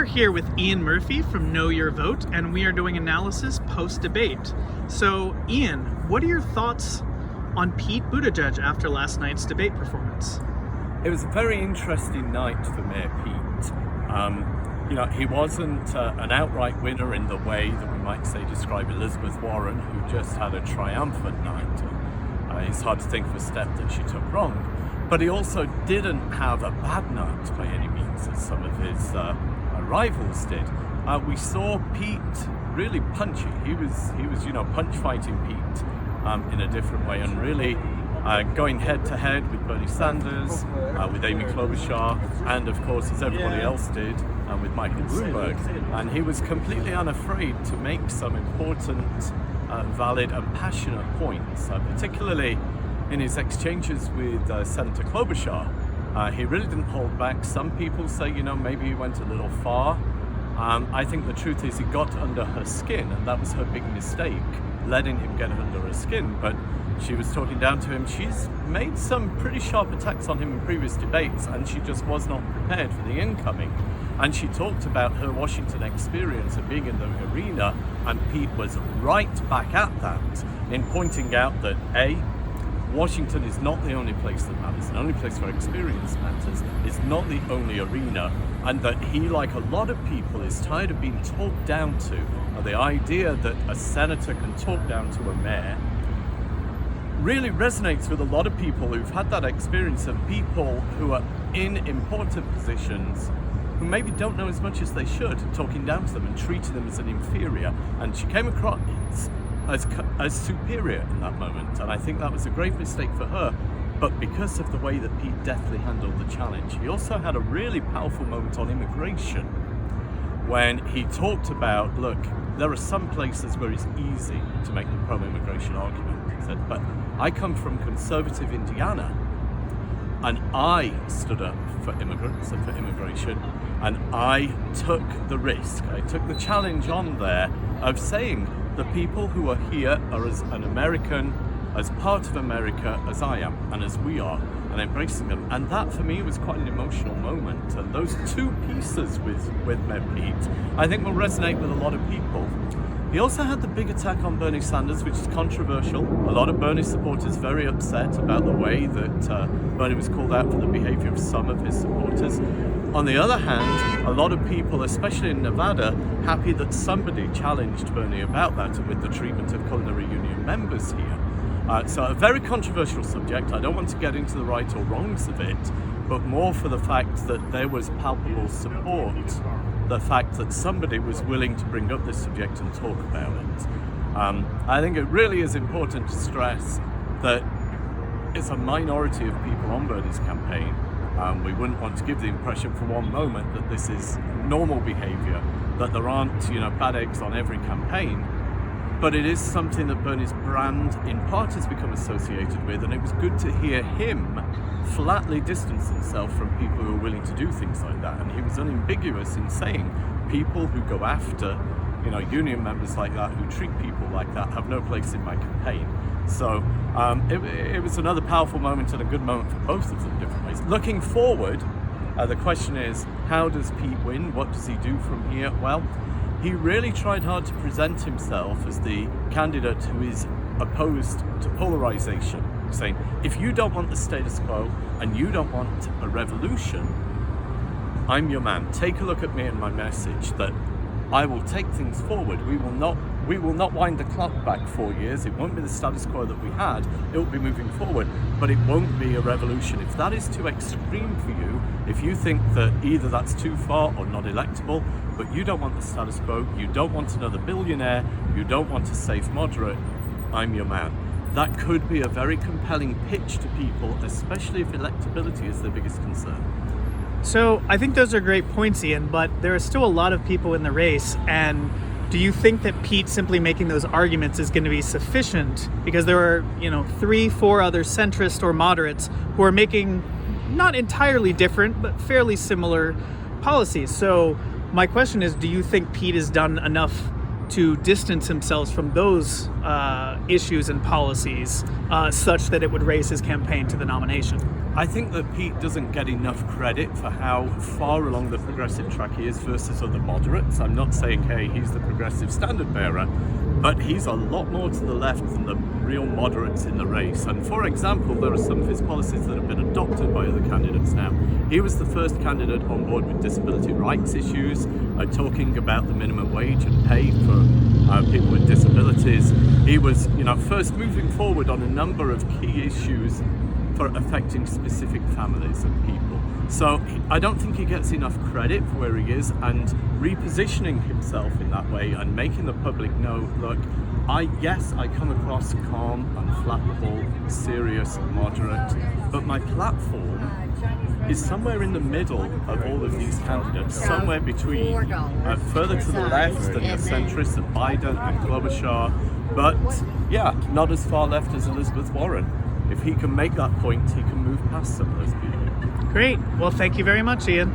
here with Ian Murphy from Know Your Vote, and we are doing analysis post-debate. So, Ian, what are your thoughts on Pete Buttigieg after last night's debate performance? It was a very interesting night for Mayor Pete. He wasn't an outright winner in the way that we might say describe Elizabeth Warren, who just had a triumphant night. It's hard to think of a step that she took wrong. But he also didn't have a bad night by any means, as some of his rivals did. We saw Pete really punchy. He was punch fighting Pete in a different way, and really going head to head with Bernie Sanders, with Amy Klobuchar, and of course, as everybody else did, with Michael Bloomberg. And he was completely unafraid to make some important, valid and passionate points, particularly in his exchanges with Senator Klobuchar. He really didn't hold back. Some people say, maybe he went a little far. I think the truth is he got under her skin, and that was her big mistake, letting him get under her skin. But she was talking down to him. She's made some pretty sharp attacks on him in previous debates, and she just was not prepared for the incoming. And she talked about her Washington experience of being in the arena, and Pete was right back at that in pointing out that Washington is not the only place that matters, the only place where experience matters. It's not the only arena, and that he, like a lot of people, is tired of being talked down to. The idea that a senator can talk down to a mayor really resonates with a lot of people who've had that experience of people who are in important positions who maybe don't know as much as they should, talking down to them and treating them as an inferior. And she came across as superior in that moment, and I think that was a grave mistake for her. But because of the way that Pete deftly handled the challenge, he also had a really powerful moment on immigration when he talked about, look, there are some places where it's easy to make the pro-immigration argument. He said, but I come from conservative Indiana, and I stood up for immigrants and for immigration, and I took the risk, I took the challenge on there of saying the people who are here are as an American, as part of America as I am, and as we are, and embracing them. And that for me was quite an emotional moment. And those two pieces with Mayor Pete, I think will resonate with a lot of people. He also had the big attack on Bernie Sanders, which is controversial. A lot of Bernie supporters very upset about the way that Bernie was called out for the behavior of some of his supporters. On the other hand, a lot of people, especially in Nevada, happy that somebody challenged Bernie about that and with the treatment of culinary union members here. So a very controversial subject. I don't want to get into the right or wrongs of it, but more for the fact that there was palpable support, the fact that somebody was willing to bring up this subject and talk about it. I think it really is important to stress that it's a minority of people on Bernie's campaign. We wouldn't want to give the impression for one moment that this is normal behavior, that there aren't, bad eggs on every campaign. But it is something that Bernie's brand in part has become associated with, and it was good to hear him flatly distance himself from people who are willing to do things like that. And he was unambiguous in saying people who go after, union members like that, who treat people like that, have no place in my campaign. So it was another powerful moment and a good moment for both of them in different ways. Looking forward, the question is, how does Pete win? What does he do from here? Well, he really tried hard to present himself as the candidate who is opposed to polarization, saying, if you don't want the status quo and you don't want a revolution, I'm your man. Take a look at me and my message that I will take things forward. We will not wind the clock back 4 years. It won't be the status quo that we had. It will be moving forward, but it won't be a revolution. If that is too extreme for you, if you think that either that's too far or not electable, but you don't want the status quo, you don't want another billionaire, you don't want a safe moderate, I'm your man. That could be a very compelling pitch to people, especially if electability is their biggest concern. So I think those are great points, Ian, but there are still a lot of people in the race, and do you think that Pete simply making those arguments is going to be sufficient? Because there are, 3-4 other centrist or moderates who are making not entirely different, but fairly similar policies. So my question is, do you think Pete has done enough to distance himself from those issues and policies such that it would raise his campaign to the nomination? I think that Pete doesn't get enough credit for how far along the progressive track he is versus other moderates. I'm not saying, hey, he's the progressive standard bearer, but he's a lot more to the left than the real moderates in the race. And for example, there are some of his policies that have been adopted by other candidates now. He was the first candidate on board with disability rights issues, talking about the minimum wage and pay for people with disabilities. He was, first moving forward on a number of key issues for affecting specific families and people. So I don't think he gets enough credit for where he is, and repositioning himself in that way and making the public know, look, I come across calm, unflappable, serious, moderate, but my platform is somewhere in the middle of all of these candidates, somewhere between further to the left and the centrists of Biden and Klobuchar, but not as far left as Elizabeth Warren. If he can make that point, he can move past some of those people. Great. Well, thank you very much, Ian.